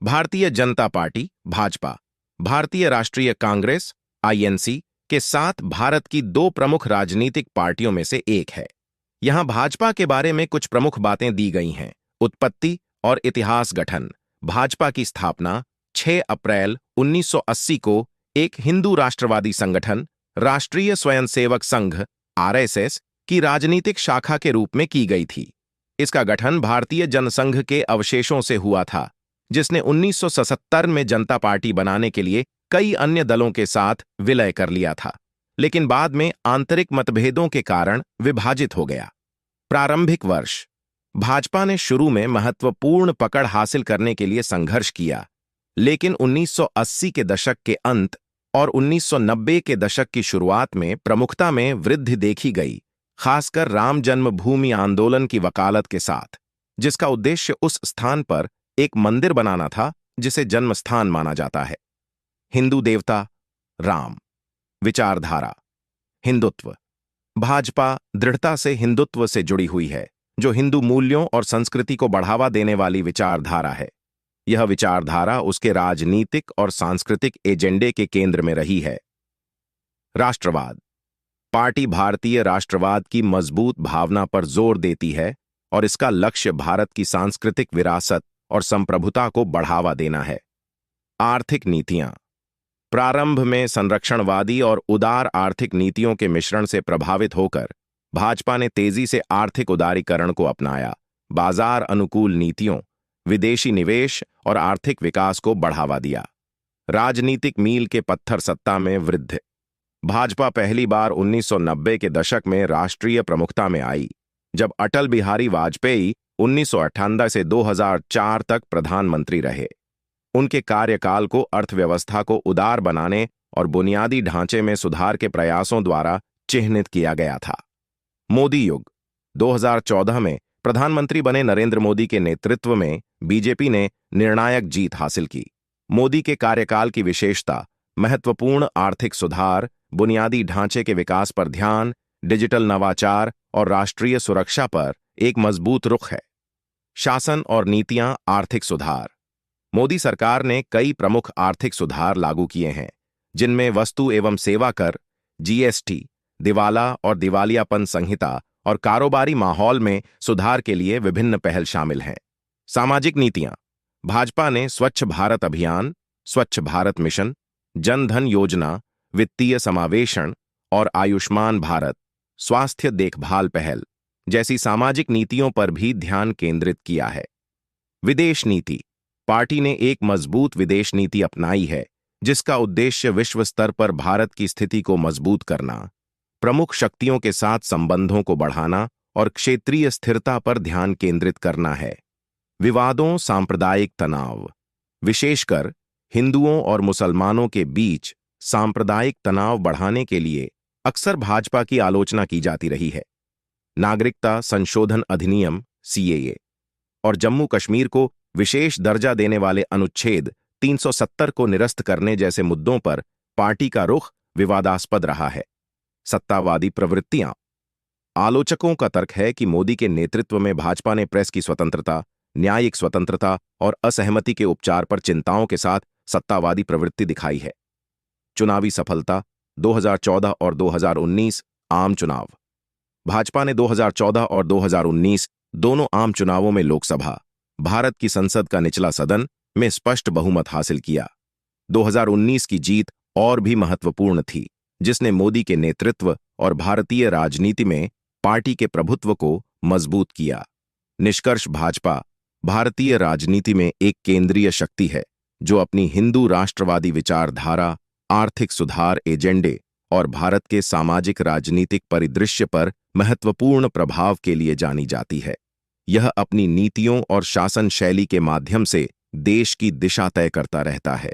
Bharatiya Janata party Bhajpa, भारतीय राष्ट्रीय Congress INC के साथ भारत की दो प्रमुख राजनीतिक पार्टियों में से एक है। यहां भाजपा के बारे में कुछ प्रमुख बातें दी गई हैं। उत्पत्ति और इतिहास। गठन। भाजपा की स्थापना 6 अप्रैल 1980 को एक हिंदू राष्ट्रवादी संगठन राष्ट्रीय स्वयंसेवक संघ आरएसएस की राजनीतिक शाखा के रूप में की गई थी। इसका गठन भारतीय जनसंघ के अवशेषों से हुआ था, जिसने 1977 में जनता पार्टी बनाने के लिए कई अन्य दलों के साथ विलय कर लिया था, लेकिन बाद में आंतरिक मतभेदों के कारण विभाजित हो गया। प्रारंभिक वर्ष। भाजपा ने शुरू में महत्वपूर्ण पकड़ हासिल करने के लिए संघर्ष किया, लेकिन 1980 के दशक के अंत और 1990 के दशक की शुरुआत में प्रमुखता में वृद्धि देखी गई, खासकर राम जन्मभूमि आंदोलन की वकालत के साथ, जिसका उद्देश्य उस स्थान पर एक मंदिर बनाना था जिसे जन्मस्थान माना जाता है। हिंदू देवता राम। विचारधारा। हिंदुत्व। भाजपा दृढ़ता से हिंदुत्व से जुड़ी हुई है, जो हिंदू मूल्यों और संस्कृति को बढ़ावा देने वाली विचारधारा है। यह विचारधारा उसके राजनीतिक और सांस्कृतिक एजेंडे के केंद्र में रही है। राष्ट्रवाद। पार्टी भारतीय राष्ट्रवाद की मजबूत भावना पर जोर देती है और इसका लक्ष्य भारत की सांस्कृतिक विरासत और संप्रभुता को बढ़ावा देना है। आर्थिक नीतियां। प्रारंभ में संरक्षणवादी और उदार आर्थिक नीतियों के मिश्रण से प्रभावित होकर भाजपा ने तेजी से आर्थिक उदारीकरण को अपनाया। बाजार अनुकूल नीतियों, विदेशी निवेश और आर्थिक विकास को बढ़ावा दिया। राजनीतिक मील के पत्थर। सत्ता में वृद्धि। भाजपा पहली बार 1990 के दशक में राष्ट्रीय प्रमुखता में आई, जब अटल बिहारी वाजपेयी 1998 से 2004 तक प्रधानमंत्री रहे। उनके कार्यकाल को अर्थव्यवस्था को उदार बनाने और बुनियादी ढांचे में सुधार के प्रयासों द्वारा चिह्नित किया गया था। मोदी युग। 2014 में प्रधानमंत्री बने नरेंद्र मोदी के नेतृत्व में बीजेपी ने निर्णायक जीत हासिल की। मोदी के कार्यकाल की विशेषता महत्वपूर्ण आर्थिक सुधार, बुनियादी ढांचे के विकास पर ध्यान, डिजिटल नवाचार और राष्ट्रीय सुरक्षा पर एक मजबूत रुख है। शासन और नीतियां। आर्थिक सुधार। मोदी सरकार ने कई प्रमुख आर्थिक सुधार लागू किए हैं, जिनमें वस्तु एवं सेवा कर, जीएसटी, दिवाला और दिवालियापन संहिता और कारोबारी माहौल में सुधार के लिए विभिन्न पहल शामिल हैं। सामाजिक नीतियां। भाजपा ने स्वच्छ भारत अभियान, स्वच्छ भारत मिशन, जन धन योजना, वित्तीय समावेशन और आयुष्मान भारत स्वास्थ्य देखभाल पहल जैसी सामाजिक नीतियों पर भी ध्यान केंद्रित किया है। विदेश नीति। पार्टी ने एक मजबूत विदेश नीति अपनाई है, जिसका उद्देश्य विश्व स्तर पर भारत की स्थिति को मजबूत करना, प्रमुख शक्तियों के साथ संबंधों को बढ़ाना और क्षेत्रीय स्थिरता पर ध्यान केंद्रित करना है। विवादों। सांप्रदायिक तनाव। विशेषकर हिंदुओं और मुसलमानों के बीच सांप्रदायिक तनाव बढ़ाने के लिए अक्सर भाजपा की आलोचना की जाती रही है। नागरिकता संशोधन अधिनियम सीएए और जम्मू कश्मीर को विशेष दर्जा देने वाले अनुच्छेद 370 को निरस्त करने जैसे मुद्दों पर पार्टी का रुख विवादास्पद रहा है। सत्तावादी प्रवृत्तियां। आलोचकों का तर्क है कि मोदी के नेतृत्व में भाजपा ने प्रेस की स्वतंत्रता, न्यायिक स्वतंत्रता और असहमति के उपचार पर चिंताओं के साथ सत्तावादी प्रवृत्ति दिखाई है। चुनावी सफलता। 2014 और 2019 आम चुनाव। भाजपा ने 2014 और 2019 दोनों आम चुनावों में लोकसभा, भारत की संसद का निचला सदन में स्पष्ट बहुमत हासिल किया। 2019 की जीत और भी महत्वपूर्ण थी, जिसने मोदी के नेतृत्व और भारतीय राजनीति में पार्टी के प्रभुत्व को मजबूत किया। निष्कर्ष। भाजपा भारतीय राजनीति में एक केंद्रीय शक्ति है, जो अपनी हिंदू राष्ट्रवादी विचारधारा, आर्थिक सुधार एजेंडे और भारत के सामाजिक राजनीतिक परिदृश्य पर महत्वपूर्ण प्रभाव के लिए जानी जाती है। यह अपनी नीतियों और शासन शैली के माध्यम से देश की दिशा तय करता रहता है।